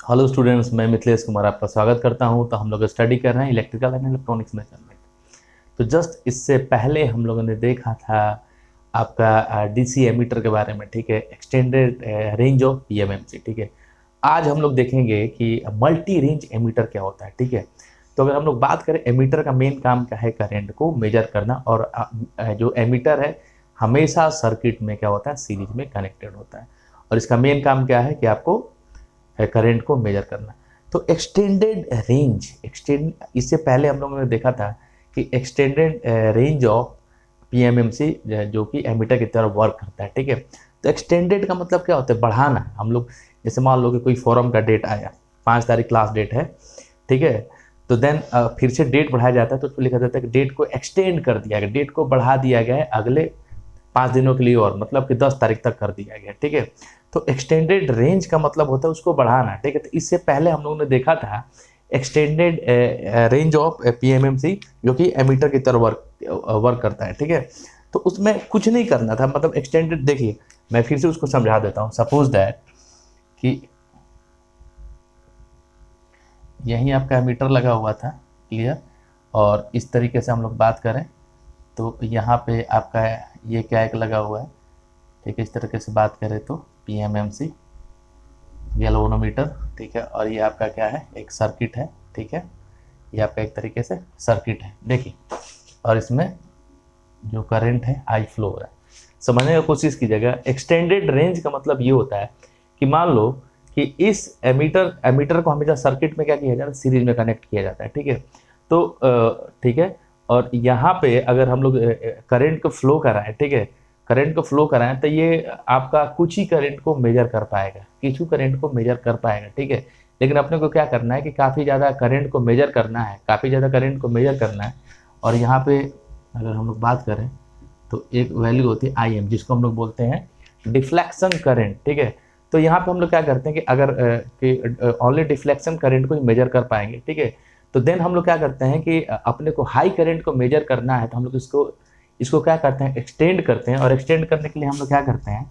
Hello students, मैं मिथिलेश कुमार आपका स्वागत करता हूं। तो हम लोग स्टडी कर रहे हैं इलेक्ट्रिकल एंड इलेक्ट्रॉनिक्स मेजरमेंट। तो जस्ट इससे पहले हम लोगों ने देखा था आपका डीसी एमीटर के बारे में, ठीक है, एक्सटेंडेड रेंज ऑफ पीएमएमसी। ठीक है, आज हम लोग देखेंगे कि मल्टी रेंज एमीटर क्या होता है। ठीक है, तो अगर हम लोग बात करें, एमीटर का मेन काम क्या है? करंट को मेजर करना। और जो एमीटर है हमेशा सर्किट में क्या होता है? सीरीज में कनेक्टेड होता है। और इसका मेन काम क्या है कि आपको करंट को मेजर करना। तो एक्सटेंडेड रेंज, इससे पहले हम लोगों ने देखा था कि एक्सटेंडेड रेंज ऑफ पीएमएमसी जो कि एमीटर की तरह वर्क करता है। ठीक है, तो एक्सटेंडेड का मतलब क्या होता है? बढ़ाना। हम लोग जैसे मान लो कि कोई फॉरम का डेट आया, 5 तारीख क्लास डेट है, ठीक है, तो देन फिर से डेट बढ़ाया जाता है, तो उसको लिखा जाता है कि डेट को एक्सटेंड कर दिया गया, डेट को बढ़ा दिया गया है अगले 5 दिनों के लिए, और मतलब कि 10 तारीख तक कर दिया गया। ठीक है, तो एक्सटेंडेड रेंज का मतलब होता है उसको बढ़ाना। ठीक है, तो इससे पहले हम लोगों ने देखा था एक्सटेंडेड रेंज ऑफ पीएमएमसी जो कि एमीटर की तरह वर्क करता है। ठीक है, तो उसमें कुछ नहीं करना था, मतलब एक्सटेंडेड। देखिए, मैं फिर से उसको समझा देता हूँ। सपोज दैट कि यहीं आपका एमीटर लगा हुआ था, क्लियर, और इस तरीके से हम लोग बात करें तो यहाँ पे आपका ये क्या एक लगा हुआ है। ठीक है, इस तरीके से बात करें तो पीएमएमसी गैल्वेनोमीटर। ठीक है, और ये आपका क्या है? एक सर्किट है। ठीक है, ये आपका एक तरीके से सर्किट है। देखिए, और इसमें जो करंट है आई फ्लो हो रहा है। समझने की कोशिश कीजिएगा। एक्सटेंडेड रेंज का मतलब ये होता है कि मान लो कि इस एमीटर को हमेशा सर्किट में क्या किया जाता है? सीरीज में कनेक्ट किया जाता है। ठीक है, तो ठीक है, और यहाँ पे अगर हम लोग करंट को फ्लो कराएं, ठीक है, करंट को फ्लो कराएं, तो ये आपका कुछ ही करंट को मेजर कर पाएगा, किसी करंट को मेजर कर पाएगा। ठीक है, लेकिन अपने को क्या करना है कि काफ़ी ज़्यादा करंट को मेजर करना है, काफ़ी ज़्यादा करंट को मेजर करना है। और यहाँ पे अगर हम लोग बात करें तो एक वैल्यू होती है आई एम, जिसको हम लोग बोलते हैं डिफ्लेक्शन करंट। ठीक है, तो यहाँ पे हम लोग क्या करते हैं कि अगर ओनली डिफ्लेक्शन करंट को ही मेजर कर पाएंगे, ठीक है, तो देन हम लोग क्या करते हैं कि अपने को हाई करंट को मेजर करना है, तो हम लोग इसको इसको क्या करते हैं? एक्सटेंड करते हैं। और एक्सटेंड करने के लिए हम लोग क्या करते हैं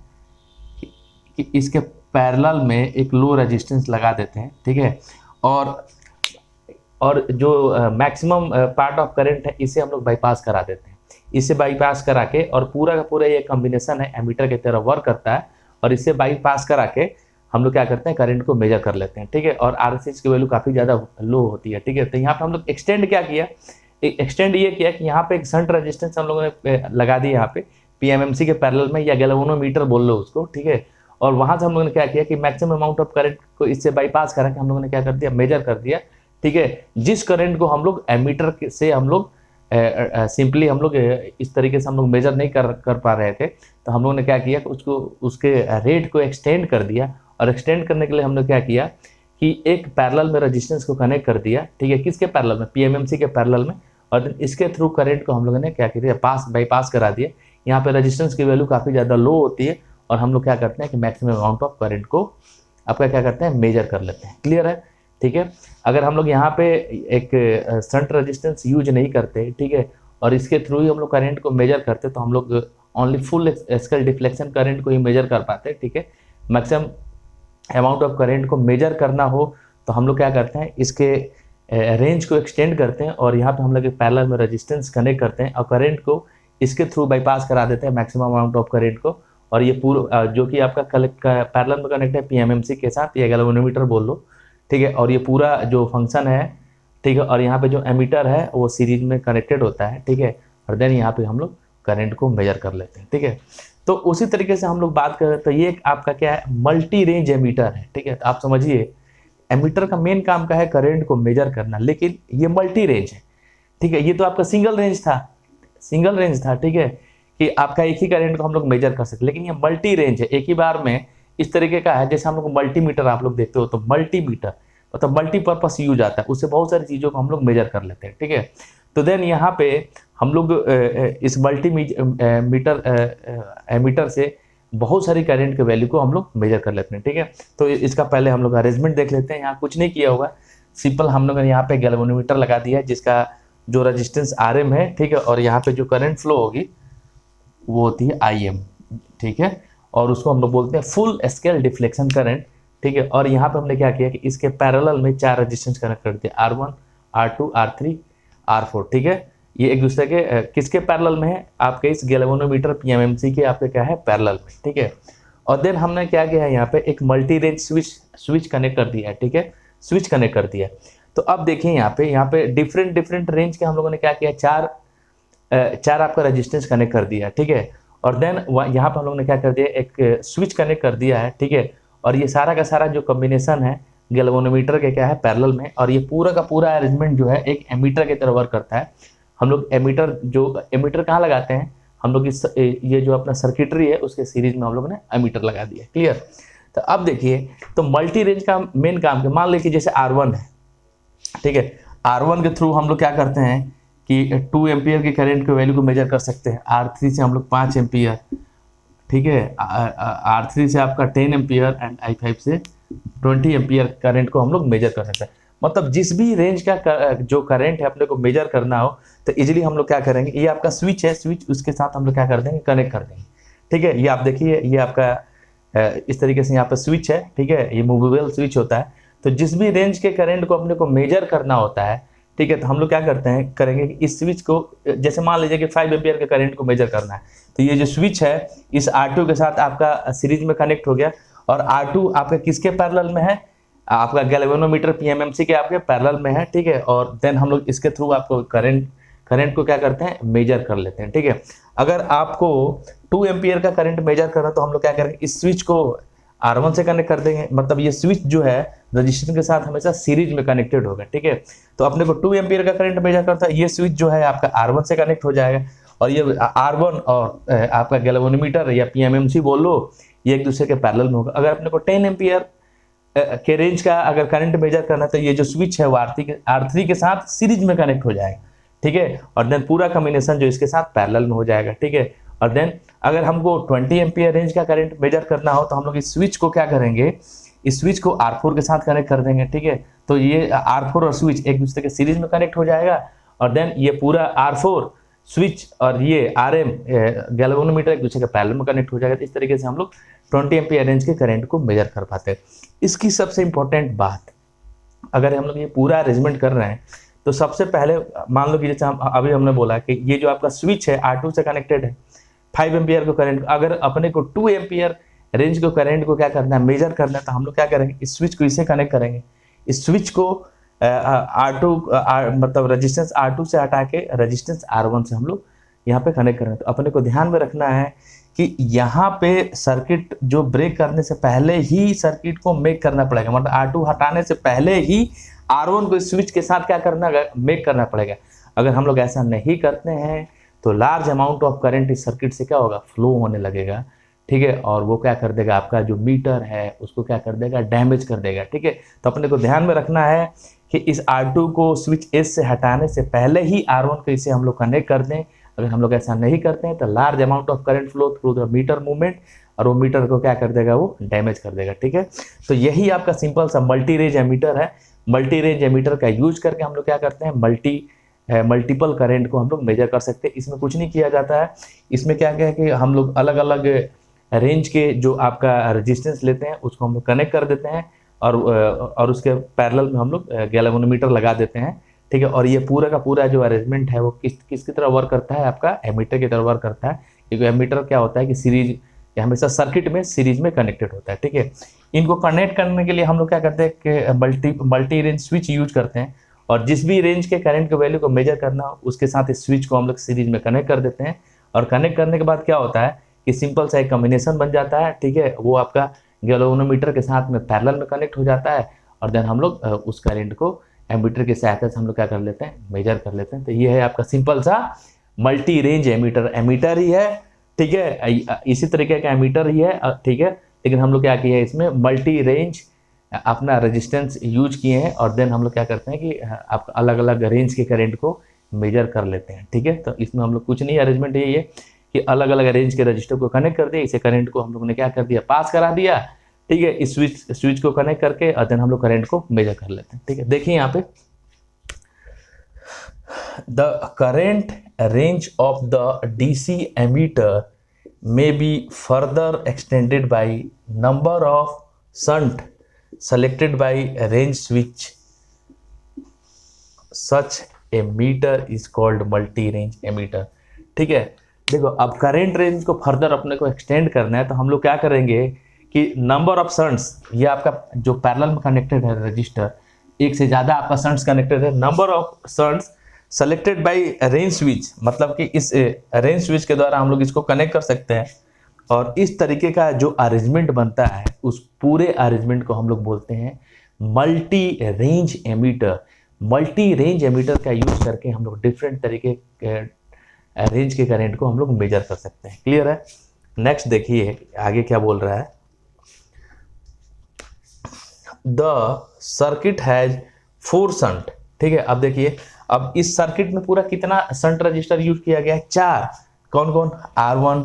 कि इसके पैरेलल में एक लो रेजिस्टेंस लगा देते हैं। ठीक है, और जो मैक्सिमम पार्ट ऑफ करंट है इसे हम लोग बाईपास करा देते हैं। इसे बाईपास करा के, और पूरा का पूरा ये कॉम्बिनेशन है एमीटर की तरह वर्क करता है, और इसे बाईपास करा के हम लोग क्या करते हैं? करंट को मेजर कर लेते हैं। ठीक है, और आरएसएस की वैल्यू काफ़ी ज़्यादा लो होती है। ठीक है, तो यहाँ पे हम लोग एक्सटेंड क्या किया? एक्सटेंड ये किया कि यहाँ पे एक शंट रेजिस्टेंस हम लोगों ने लगा दी यहाँ पे पीएमएमसी के पैरेलल में, या गैल्वेनोमीटर बोल लो उसको। ठीक है, और वहाँ से हम लोगों ने क्या किया कि मैक्सिमम अमाउंट ऑफ करंट को इससे बाईपास करा के हम लोगों ने क्या कर दिया? मेजर कर दिया। ठीक है, जिस करंट को हम लोग एमीटर से हम लोग सिंपली हम लोग इस तरीके से हम लोग मेजर नहीं कर पा रहे थे, तो हम लोगों ने क्या किया कि उसको उसके रेट को एक्सटेंड कर दिया। और एक्सटेंड करने के लिए हमने क्या किया कि एक पैरेलल में रेजिस्टेंस को कनेक्ट कर दिया। ठीक है, किसके पैरेलल में? पीएमएमसी के पैरेलल में। और इसके थ्रू करंट को हम लोगों ने क्या किया? बाईपास करा दिया। यहाँ पे रेजिस्टेंस की वैल्यू काफ़ी ज़्यादा लो होती है, और हम लोग क्या करते हैं कि मैक्सिमम अमाउंट ऑफ करंट को आपका क्या करते हैं? मेजर कर लेते हैं। क्लियर है? ठीक है, अगर हम लोग यहाँ पे एक शंट रेजिस्टेंस यूज नहीं करते, ठीक है, और इसके थ्रू ही हम लोग करंट को मेजर करते, तो हम लोग only full scale deflection current को ही मेजर कर पाते। ठीक है, मैक्सिमम अमाउंट ऑफ करंट को मेजर करना हो तो हम लोग क्या करते हैं? इसके रेंज को एक्सटेंड करते हैं, और यहाँ पे हम लोग एक पैरेलल में रेजिस्टेंस कनेक्ट करते हैं, और करंट को इसके थ्रू बाईपास करा देते हैं, मैक्सिमम अमाउंट ऑफ करंट को। और ये पूरा जो कि आपका पैरेलल में कनेक्ट है पीएमएमसी के साथ, या गैल्वेनोमीटर बोल लो। ठीक है, और ये पूरा जो फंक्शन है, ठीक है, और यहाँ पे जो एमीटर है वो सीरीज में कनेक्टेड होता है। ठीक है, और देन यहाँ पे हम लोग करंट को मेजर कर लेते हैं। ठीक है, तो उसी तरीके से हम लोग बात करें तो ये आपका क्या है? मल्टी रेंज एमीटर है। ठीक है, तो आप समझिए एमीटर का मेन काम क्या है? करंट को मेजर करना, लेकिन ये मल्टी रेंज है। ठीक है, ये तो आपका सिंगल रेंज था, सिंगल रेंज था। ठीक है, कि आपका एक ही करंट को हम लोग मेजर कर सकते, लेकिन ये मल्टी रेंज है, एक ही बार में इस तरीके का है। जैसे हम लोग मल्टीमीटर आप लोग देखते हो, तो मल्टीमीटर मतलब मल्टीपर्पस यूज आता है, उससे बहुत सारी चीज़ों को हम लोग मेजर कर लेते हैं। ठीक है, तो देन यहाँ पे हम लोग इस मल्टीमीटर एमीटर से बहुत सारी करंट के वैल्यू को हम लोग मेजर कर लेते हैं। ठीक है, तो इसका पहले हम लोग अरेंजमेंट देख लेते हैं। यहाँ कुछ नहीं किया होगा, सिंपल हम लोग ने यहाँ पे गैल्वेनोमीटर लगा दिया है, जिसका जो रेजिस्टेंस आर एम है। ठीक है, और यहाँ पे जो करंट फ्लो होगी वो होती है आई एम। ठीक है, और उसको हम लोग बोलते हैं फुल स्केल डिफ्लेक्शन करंट। ठीक है। और यहाँ पे हमने क्या किया कि इसके पैरेलल में 4 रेजिस्टेंस कनेक्ट कर दिया, R1, R2, R3, R4, ठीक है। ये एक दूसरे के किसके पैरेलल में है, आपके इस गैल्वेनोमीटर PMMC के आपके क्या है पैरेलल में, ठीक है। और देन हमने क्या किया है, यहाँ पे एक मल्टी रेंज स्विच कनेक्ट कर दिया है, ठीक है, स्विच कनेक्ट कर दिया है। तो अब देखिए यहाँ पे डिफरेंट रेंज के हम लोगों ने क्या किया, चार आपका रेजिस्टेंस कनेक्ट कर दिया है, ठीक है। और देन यहाँ पे हम लोगों ने क्या कर दिया, एक स्विच कनेक्ट कर दिया है, ठीक है। और ये सारा का सारा जो कॉम्बिनेशन है गैल्वेनोमीटर के क्या है पैरेलल में, और ये पूरा का पूरा अरेंजमेंट जो है एक एमीटर की तरह वर्क करता है। हम लोग एमीटर कहाँ लगाते हैं, हम लोग इस ये जो अपना सर्किटरी है उसके सीरीज में हम लोगों ने एमीटर लगा दिया, क्लियर। तो अब देखिए, तो मल्टी रेंज का मेन काम क्या, मान लीजिए जैसे R1 है, ठीक है, R1 के थ्रू हम लोग क्या करते हैं कि 2 एम्पियर के करंट के वैल्यू को मेजर कर सकते हैं। R3 से हम लोग 5 एम्पियर, ठीक है, R3 से आपका 10 एम्पियर एंड I5 से 20 एम्पियर करंट को हम लोग मेजर कर सकते हैं। मतलब जिस भी रेंज का जो करंट है अपने को मेजर करना हो तो इजीली हम लोग क्या करेंगे, ये आपका स्विच है, स्विच उसके साथ हम लोग क्या कर देंगे, कनेक्ट कर देंगे, ठीक है। ये आप देखिए, ये आपका इस तरीके से यहाँ पर स्विच है, ठीक है, ये मूवेबल स्विच होता है। तो जिस भी रेंज के करंट को अपने को मेजर करना होता है, ठीक है, तो हम लोग क्या करते हैं, करेंगे कि इस स्विच को, जैसे मान लीजिए कि 5 एम्पियर के करंट को मेजर करना है, तो ये जो स्विच है इस R2 के साथ आपका सीरीज में कनेक्ट हो गया। और R2 आपका किसके पैरेलल में है, आपका गैल्वेनोमीटर PMMC के आपके पैरेलल में है, ठीक है। और देन हम लोग इसके थ्रू आपको करंट को क्या करते हैं, मेजर कर लेते हैं, ठीक है। अगर आपको 2 एम्पियर का करंट मेजर करना तो हम लोग क्या करेंगे, इस स्विच को R1 से कनेक्ट कर देंगे, मतलब ये स्विच जो है रजिस्टर के साथ हमेशा सीरीज में कनेक्टेड होगा, ठीक है। तो अपने को 2 एम्पियर का करंट मेजर करता है, ये स्विच जो है आपका R1 से कनेक्ट हो जाएगा, और ये R1 और आपका गैल्वेनोमीटर या PMMC बोल लो, ये एक दूसरे के पैरेलल में होगा। अगर अपने को 10 एम्पियर के रेंज का अगर करंट मेजर करना है तो ये जो स्विच है वो R3 के साथ सीरीज में कनेक्ट हो जाएगा, ठीक है। और देन पूरा कॉम्बिनेशन जो इसके साथ पैरेलल में हो जाएगा, ठीक है। और देन अगर हमको 20 एम्पियर रेंज का करंट मेजर करना हो तो हम लोग इस स्विच को क्या करेंगे, इस स्विच को R4 के साथ कनेक्ट कर देंगे, ठीक है। तो ये R4 और स्विच एक दूसरे के सीरीज में कनेक्ट हो जाएगा, और देन ये पूरा R4 स्विच और ये RM गैल्वेनोमीटर एक दूसरे के पैरेलल में कनेक्ट हो जाएगा। इस तरीके से हम लोग 20 एम्पियर रेंज के करंट को मेजर कर पाते हैं। इसकी सबसे इंपॉर्टेंट बात, अगर हम लोग ये पूरा अरेंजमेंट कर रहे हैं तो सबसे पहले मान लो कि जैसे अभी हमने बोला कि ये जो आपका स्विच है R2 से कनेक्टेड है, 5 एम्पियर को करंट, अगर अपने को 2 एम्पियर रेंज को करंट को क्या करना है, मेजर करना है, तो हम लोग क्या करेंगे, इस स्विच को इसे कनेक्ट करेंगे, इस स्विच को मतलब रेजिस्टेंस R2 से हटा के रेजिस्टेंस R1 से हम लोग यहाँ पे कनेक्ट करेंगे। तो अपने को ध्यान में रखना है कि यहाँ पे सर्किट जो ब्रेक करने से पहले ही सर्किट को मेक करना पड़ेगा, मतलब R2 हटाने से पहले ही R1 को स्विच के साथ क्या करना, मेक करना पड़ेगा। अगर हम लोग ऐसा नहीं करते हैं तो लार्ज अमाउंट ऑफ करंट इस सर्किट से क्या होगा, फ्लो होने लगेगा, ठीक है। और वो क्या कर देगा, आपका जो मीटर है उसको क्या कर देगा, डैमेज कर देगा, ठीक है। तो अपने को ध्यान में रखना है कि इस R2 को स्विच S से हटाने से पहले ही R1 को इसे हम लोग कनेक्ट कर दें। अगर हम लोग ऐसा नहीं करते हैं तो large amount of current flow through the meter movement, और वो मीटर को क्या कर देगा, वो डैमेज कर देगा, ठीक है। तो यही आपका सिंपल सा मल्टी रेंज एमीटर है। मल्टी रेंज एमीटर का यूज करके हम लोग क्या करते हैं, मल्टीपल करंट को हम लोग मेजर कर सकते हैं। इसमें कुछ नहीं किया जाता है, इसमें क्या है कि हम लोग अलग अलग रेंज के जो आपका रेजिस्टेंस लेते हैं उसको हम लोग कनेक्ट कर देते हैं, और उसके पैरेलल में हम लोग गैल्वेनोमीटर लगा देते हैं, ठीक है। और ये पूरा का पूरा जो अरेंजमेंट है वो किसकी तरह वर्क करता है, आपका एमीटर की तरह वर्क करता है, क्योंकि एमीटर क्या होता है कि सीरीज हमेशा सर्किट में सीरीज में कनेक्टेड होता है, ठीक है। इनको कनेक्ट करने के लिए हम लोग क्या करते हैं कि मल्टी रेंज स्विच यूज करते हैं, और जिस भी रेंज के करंट के वैल्यू को मेजर करना हो उसके साथ इस स्विच को हम लोग सीरीज में कनेक्ट कर देते हैं। और कनेक्ट करने के बाद क्या होता है कि सिंपल सा एक कॉम्बिनेशन बन जाता है, ठीक है। वो आपका गैल्वेनोमीटर के साथ में पैरेलल में कनेक्ट हो जाता है, और देन हम लोग उस करंट को एमीटर की सहायता से हम लोग क्या कर लेते हैं, मेजर कर लेते हैं। तो ये है आपका सिंपल सा मल्टी रेंज एमीटर ही है, ठीक है। इसी तरीके का एमीटर ही है, ठीक है। लेकिन हम लोग क्या किया है, इसमें मल्टी रेंज अपना रेजिस्टेंस यूज किए हैं, और देन हम लोग क्या करते हैं कि आप अलग अलग रेंज के करंट को मेजर कर लेते हैं, ठीक है। तो इसमें हम लोग कुछ नहीं, अरेंजमेंट यही है कि अलग अलग रेंज के रजिस्टर को कनेक्ट कर दिया, इसे करंट को हम लोग ने क्या कर दिया, पास करा दिया, ठीक है। इस स्विच को कनेक्ट करके और देन हम लोग करंट को मेजर कर लेते हैं, ठीक है। देखिए यहाँ पे the current range of the DC ammeter may be further extended by number of shunt selected by range switch such a meter is called multi range emitter। ठीक है, देखो अब करेंट रेंज को फर्दर अपने को एक्सटेंड करना है तो हम लोग क्या करेंगे कि नंबर ऑफ शंट्स, ये आपका जो पैरेलल में कनेक्टेड है रजिस्टर, एक से ज़्यादा आपका शंट्स कनेक्टेड है, number of shunts selected bye range switch, मतलब कि इस रेंज स्विच के द्वारा हम लोग इसको कनेक्ट कर सकते हैं। और इस तरीके का जो अरेंजमेंट बनता है उस पूरे अरेंजमेंट को हम लोग बोलते हैं multi range ammeter. Multi range ammeter का यूज करके हम लोग डिफरेंट तरीके रेंज के करंट को हम लोग मेजर कर सकते हैं। क्लियर है? नेक्स्ट देखिए आगे क्या बोल रहा है। The circuit has 4 shunt. ठीक है, अब देखिए अब इस सर्किट में पूरा कितना शंट रजिस्टर यूज किया गया है? 4। कौन कौन? R1,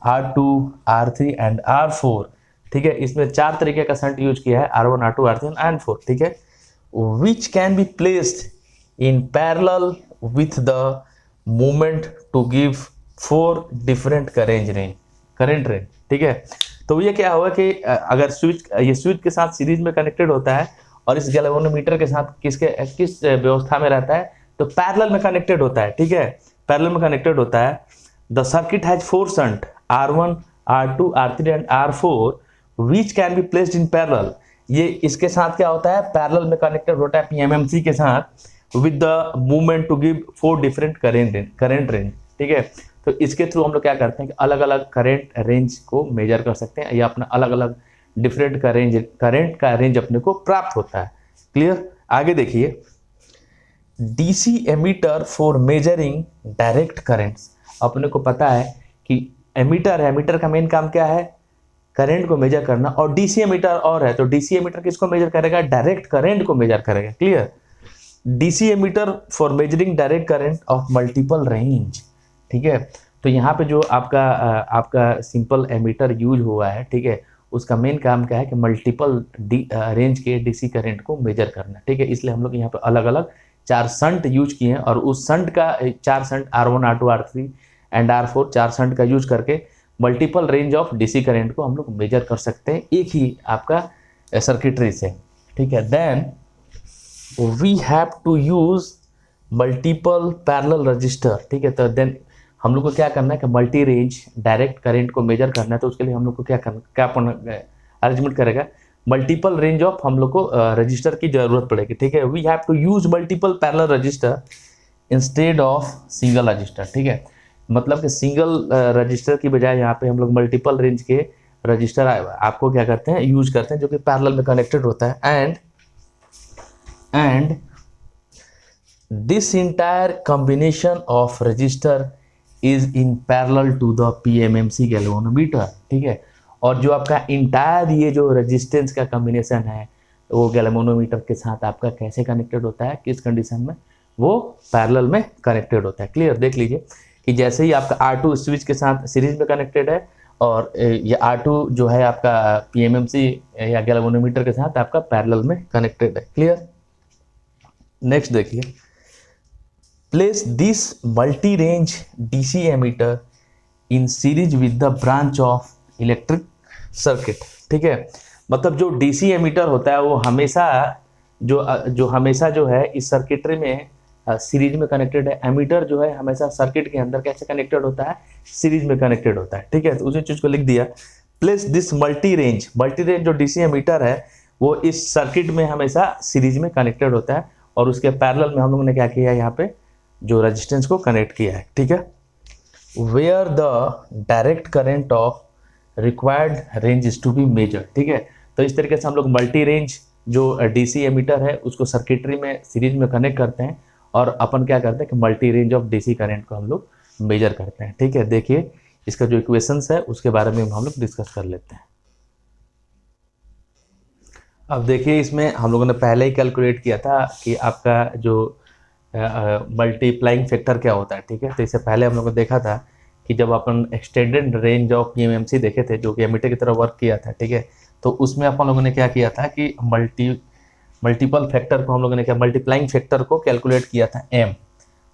R2, R3 and R4। ठीक है, इसमें 4 तरीके का शंट यूज किया है, R1, R2, R3 and R4। ठीक है, which can be placed in parallel with the movement to give 4 different current range। ठीक है, तो ये क्या हुआ कि अगर ये स्विच के साथ सीरीज में कनेक्टेड होता है और इस गैल्वेनोमीटर के साथ किस व्यवस्था में रहता है? तो पैरेलल में कनेक्टेड होता है। ठीक है, पैरेलल में कनेक्टेड होता है। The circuit has 4 shunt R1, R2, R3 and R4 which can be placed in parallel। ये इसके साथ क्या होता है? पैरेलल में कनेक्टेड होता है PMMC के साथ with the movement to give 4 different current range. ठीक है, तो इसके थ्रू हम लोग क्या करते हैं कि अलग अलग करेंट रेंज को मेजर कर सकते हैं या अपना अलग अलग डिफरेंट करेंट का रेंज अपने को प्राप्त होता है। क्लियर? आगे देखिए, DC ammeter for measuring direct currents. अपने को पता है कि एमीटर का मेन काम क्या है? करंट को मेजर करना। और डीसी एमीटर और है, तो डीसी एमीटर किसको मेजर करेगा? डायरेक्ट करंट को मेजर करेगा। Clear? DC ammeter for measuring direct current of multiple range. ठीक है, तो यहाँ पे जो आपका सिंपल एमीटर यूज हुआ है, ठीक है, उसका मेन काम क्या है कि मल्टीपल रेंज के डीसी करंट को मेजर करना। ठीक है, इसलिए हम लोग यहाँ पे अलग अलग 4 शंट यूज किए हैं और उस शंट का 4 shunt R1, R2, R3 and R4 4 shunt का यूज करके multiple range of DC current को हम लोग मेजर कर सकते हैं एक ही आपका सर्किटरी से। ठीक है, then we have to use multiple parallel resistor. ठीक है, तो देन हम लोग को क्या करना है कि मल्टी रेंज डायरेक्ट करंट को मेजर करना है, तो उसके लिए हम लोग को क्या अरेंजमेंट करेगा? मल्टीपल रेंज ऑफ हम लोग को रजिस्टर की जरूरत पड़ेगी। ठीक है, we have to use multiple parallel resistor instead of single resistor. ठीक है, मतलब कि सिंगल रजिस्टर की बजाय यहाँ पे हम लोग मल्टीपल रेंज के रजिस्टर आपको क्या करते हैं? यूज करते हैं, जो कि पैरेलल में कनेक्टेड होता है। And this entire combination of resistor is in parallel to the PMMC galvanometer. ठीक है, और जो आपका इंटायर ये जो रेजिस्टेंस का कॉम्बिनेशन है वो गैल्वेनोमीटर के साथ आपका कैसे कनेक्टेड होता है? किस कंडीशन में? वो पैरेलल में कनेक्टेड होता है। क्लियर? देख लीजिए कि जैसे ही आपका R2 स्विच के साथ सीरीज में कनेक्टेड है और ये R2 जो है आपका PMMC या गैल्वेनोमीटर के साथ आपका पैरेलल में कनेक्टेड है। क्लियर? नेक्स्ट देखिए, place this multi range DC ammeter in series with the branch of electric circuit. ठीक है, मतलब जो डीसी एमीटर होता है वो हमेशा हमेशा जो है इस सर्किटरी में सीरीज में कनेक्टेड है। एमीटर जो है हमेशा सर्किट के अंदर कैसे कनेक्टेड होता है? सीरीज में कनेक्टेड होता है। ठीक है, तो उसी चीज को लिख दिया। प्लेस दिस मल्टी रेंज जो डीसी एमीटर है वो इस सर्किट में हमेशा सीरीज में कनेक्टेड होता है और उसके पैरेलल में हम लोगों ने क्या किया है? यहाँ पे जो रेजिस्टेंस को कनेक्ट किया है। ठीक है, where the direct current of required range is to be measured. ठीक है, तो इस तरीके से हम लोग मल्टी रेंज जो डीसी एमीटर है उसको सर्किटरी में सीरीज में कनेक्ट करते हैं और अपन क्या करते हैं कि multi range of DC current को हम लोग मेजर करते हैं। ठीक है, देखिए इसका जो इक्वेशंस है उसके बारे में हम लोग डिस्कस कर लेते हैं। अब देखिए इसमें हम लोगों ने पहले ही कैलकुलेट किया था कि आपका जो मल्टीप्लाइंग फैक्टर क्या होता है। ठीक है, तो इससे पहले हम लोगों ने देखा था कि जब अपन एक्सटेंडेड रेंज ऑफ PMMC देखे थे जो कि एमीटर की तरह वर्क किया था। ठीक है, तो उसमें अपन लोगों ने क्या किया था कि मल्टीपल फैक्टर को हम लोगों ने क्या मल्टीप्लाइंग फैक्टर को कैलकुलेट किया था m,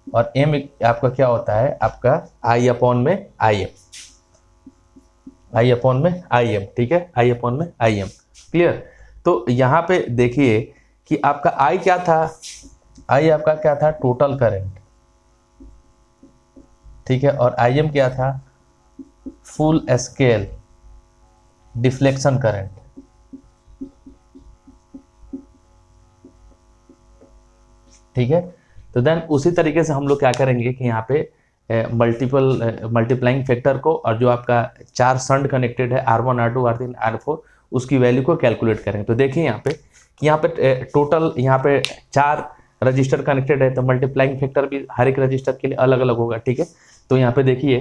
और m आपका क्या होता है? आपका I अपॉन में Im। ठीक है, I अपॉन में Im। क्लियर? तो यहाँ पे देखिए कि आपका आई क्या था, आई आपका क्या था, टोटल करंट, ठीक है, और आई एम क्या था, फुल स्केल डिफ्लेक्शन करंट। ठीक है, तो देन उसी तरीके से हम लोग क्या करेंगे कि यहाँ पे मल्टीप्लाइंग फैक्टर को और जो आपका 4 शंट कनेक्टेड है R1 R2 R3 R4 उसकी वैल्यू को कैलकुलेट करेंगे। तो देखिए यहाँ पे कि यहाँ पे टोटल यहाँ पे 4 रजिस्टर कनेक्टेड है, तो मल्टीप्लाइंग फैक्टर भी हर एक रजिस्टर के लिए अलग अलग होगा। ठीक है, तो यहाँ पे देखिए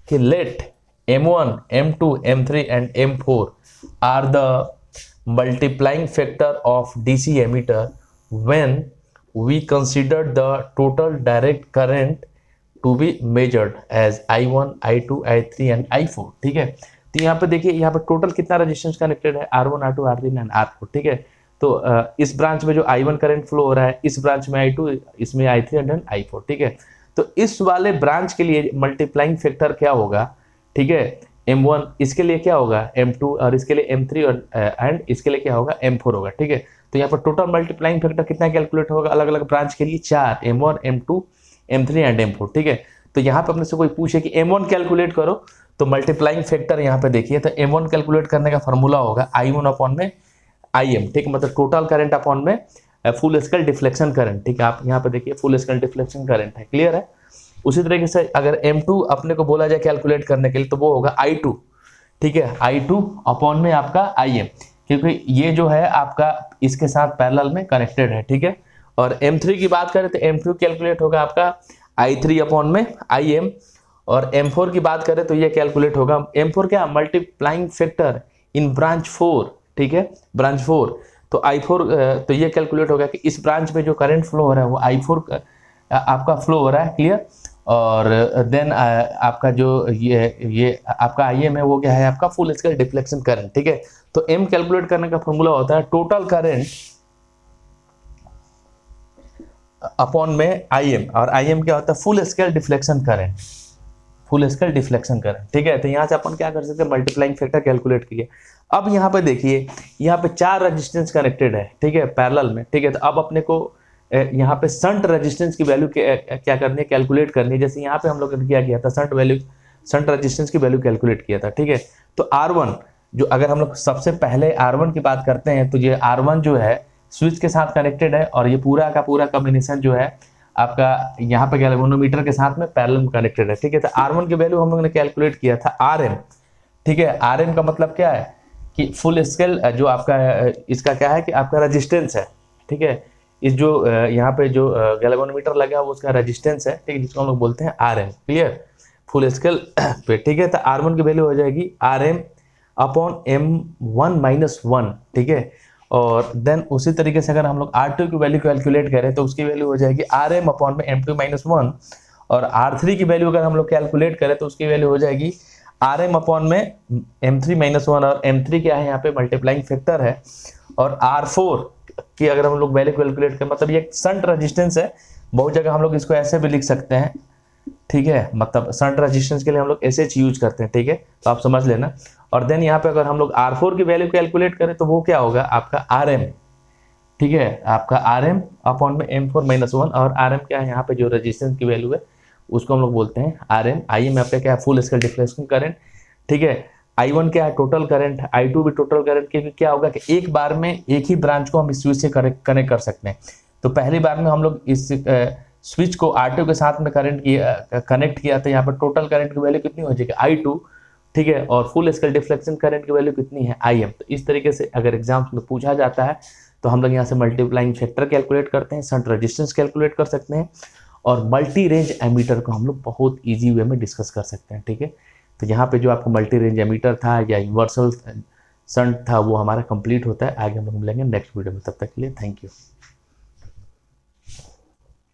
कि let M1 M2 M3 and M4 are the multiplying factor of DC ammeter when we considered the total direct current to be measured as I1, I2, I3 and I4। ठीक है, तो यहाँ पे देखिए यहाँ पे टोटल कितना रेजिस्टेंस कनेक्टेड है, R1 R2 R3 and R4। ठीक है, तो इस ब्रांच में जो I1 करंट फ्लो हो रहा है, इस ब्रांच में I2, इसमें I3 एंड I4। ठीक है, तो इस वाले ब्रांच के लिए मल्टीप्लाइंग फैक्टर क्या होगा, ठीक है, M1, इसके लिए क्या होगा M2, और इसके लिए M3 और एंड इसके लिए क्या होगा M4 होगा। ठीक है, तो यहाँ पर टोटल मल्टीप्लाइंग फैक्टर कितना कैलकुलेट होगा अलग अलग ब्रांच के लिए, 4, M1 M2 M3 and M4। ठीक है, तो यहाँ पे अपने से कोई पूछे कि M1 कैलकुलेट करो, तो मल्टीप्लाइंग फैक्टर यहाँ पे देखिए, तो M1 कैलकुलेट करने का फॉर्मूला होगा I1 अपॉन में IM। ठीक है, मतलब टोटल करंट अपॉन में फुल स्केल डिफ्लेक्शन करंट। ठीक है, आप यहाँ पे देखिए फुल स्केल डिफ्लेक्शन करंट है, क्लियर है। उसी तरीके से अगर M2 अपने को बोला जाए कैलकुलेट करने के लिए, तो वो होगा I2। ठीक है, I2 अपॉन में आपका IM, क्योंकि ये जो है आपका इसके साथ पैरेलल में कनेक्टेड है। ठीक है, और M3 की बात करें तो M3 कैलकुलेट होगा आपका I3 अपॉन में IM, और M4 की बात करें तो ये कैलकुलेट होगा M4 क्या, मल्टीप्लाइंग फैक्टर इन ब्रांच 4। ठीक है, ब्रांच 4, तो I4 तो ये कैलकुलेट होगा कि इस ब्रांच में जो करंट फ्लो हो रहा है वो I4 आपका फ्लो हो रहा है, क्लियर। और देन आपका जो ये आपका IM है वो क्या है, आपका फुल स्केल डिफ्लेक्शन करंट। ठीक है, तो M कैलकुलेट करने का फॉर्मूला होता है टोटल करंट अपॉन में IM, और IM क्या होता है, full scale deflection current, full scale deflection current. ठीक है, तो यहाँ से अपन क्या कर सकते हैं, मल्टीप्लाइंग फैक्टर कैलकुलेट किए। अब यहाँ पे देखिए यहाँ पे 4 रेजिस्टेंस कनेक्टेड है, ठीक है, पैरेलल में। ठीक है, तो अब अपने को यहाँ पे शंट रेजिस्टेंस की वैल्यू क्या करनी है, कैलकुलेट करनी है। जैसे यहाँ पे हम लोग ने क्या किया था, शंट रेजिस्टेंस की वैल्यू कैलकुलेट किया था। ठीक है, तो R1 जो, अगर हम लोग सबसे पहले R1 की बात करते हैं, तो ये R1 जो है स्विच के साथ कनेक्टेड है, और ये पूरा का पूरा कॉम्बिनेशन जो है आपका यहाँ पे गैल्वेनोमीटर के साथ में पैरेलल में कनेक्टेड है। ठीक है, तो R1 की वैल्यू हम लोग ने कैलकुलेट किया था RM। ठीक है, RM का मतलब क्या है कि फुल स्केल जो आपका इसका क्या है कि आपका रेजिस्टेंस है। ठीक है, इस जो यहाँ पे जो गैल्वेनोमीटर लगा है वो उसका रेजिस्टेंस है, ठीक है, जिसको हम लोग बोलते हैं RM, क्लियर, फुल स्केल पे। ठीक है, तो R1 की वैल्यू हो जाएगी RM अपॉन M1 माइनस 1। ठीक है, और देन उसी तरीके से अगर हम लोग R2 की वैल्यू कैलकुलेट करें तो उसकी वैल्यू हो जाएगी RM अपॉन में M2 माइनस 1, और R3 की वैल्यू अगर हम लोग कैलकुलेट करें तो उसकी वैल्यू हो जाएगी RM अपॉन में M3 माइनस 1, और M3 क्या है यहाँ पे मल्टीप्लाइंग फैक्टर है, और R4 की अगर हम लोग वैल्यू कैलकुलेट करें, मतलब ये शंट रेजिस्टेंस है, बहुत जगह हम लोग इसको ऐसे भी लिख सकते हैं। ठीक है, मतलब शंट रेजिस्टेंस के लिए हम लोग SH यूज करते हैं। ठीक है, तो आप समझ लेना। और देन यहाँ पे अगर हम लोग R4 की वैल्यू कैलकुलेट करें तो वो क्या होगा आपका RM। ठीक है, आपका RM अपॉन में M4 माइनस 1, और RM क्या है यहाँ पे जो रेजिस्टेंस की वैल्यू है उसको हम लोग बोलते हैं RM। IM आपका क्या है, फुल स्केल डिफ्लेक्शन करंट। ठीक है, I1 क्या है, टोटल करंट, I2 भी टोटल करंट, क्योंकि क्या होगा कि एक बार में एक ही ब्रांच को हम इस स्विच से कनेक्ट कर सकते हैं। तो पहली बार में हम लोग इस स्विच को R2 के साथ में कनेक्ट किया, तो यहाँ पर टोटल करंट की वैल्यू कितनी हो जाएगी, I2। ठीक है, और फुल स्केल डिफ्लेक्शन करंट की वैल्यू कितनी है, IM। तो इस तरीके से अगर एग्जाम्स में पूछा जाता है तो हम लोग यहाँ से मल्टीप्लाइंग फैक्टर कैलकुलेट करते हैं, शंट रेजिस्टेंस कैलकुलेट कर सकते हैं, और मल्टी रेंज एमीटर को हम लोग बहुत ईजी वे में डिस्कस कर सकते हैं। ठीक है, तो यहाँ पे जो आपको मल्टी रेंज एमीटर था या यूनिवर्सल शंट था वो हमारा कंप्लीट होता है। आगे हम लोग मिलेंगे नेक्स्ट वीडियो में, तब तक के लिए थैंक यू।